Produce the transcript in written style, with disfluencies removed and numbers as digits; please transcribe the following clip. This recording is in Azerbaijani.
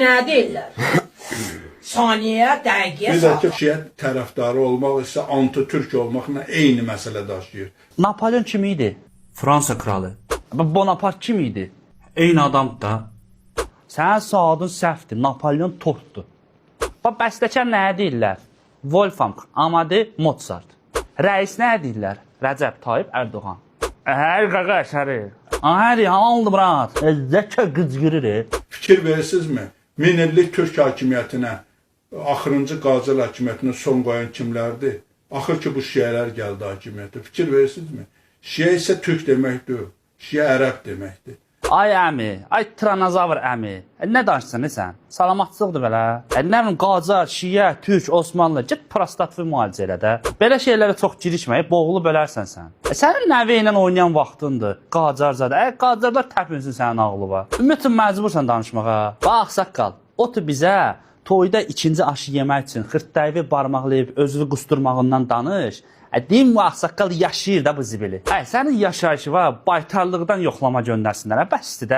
nə deyirlər? Saniyə, dəqiqəyə, Bir də saat. ki, şiə tərəfdarı olmaq isə anti-türk olmaqla eyni məsələ daşıyır. Napolyon kim idi? Fransa kralı. Bonaparte kim idi? Eyni adamdır da. Sənin saatın səhvdir. Napolyon tortdur. Bəstəkar nə deyirlər? Wolfgang Amadeus Mozart. Rəis nə deyirlər? Rəcəb Tayyip Erdoğan. Hər qaqaş, həri. Həri, haldı brat. Zəkə qızgırır. Fikir verirsinizmi? 1000 illik Türk hakimiyyətinə, axırıncı Qacar hakimiyyətinə son qoyan kimlərdir? Axır ki, bu şiələr gəldi hakimiyyətə. Fikir verirsinizmi? Şiə isə türk deməkdir. Şiə ərəb deməkdir. Ay əmi, ay tiranozavr əmi. Nə danışsan sən? Salamatçılıqdır belə. Nə bilim Qacar, Şiə, Türk, Osmanlı, get prostatvi müalicə elə də. Belə şeylərə çox girişməyib boğulu bölərsən sən. Sənin nəvi ilə oynayan vaxtındır. Qacarzadə. Qacarlar təpinsün sənin ağlıva. Ümumiyyətlə məcbursan danışmağa. Bax saqqal, otu bizə toyda ikinci aşı yemək üçün xırtdayı barmaqlayıb özünü qusturmağından danış. Deyim bu ağsaqqal yaşayır da bu zibili. Sənin yaşayışı var, baytarlıqdan yoxlama göndərsinlər. Bəsdir də.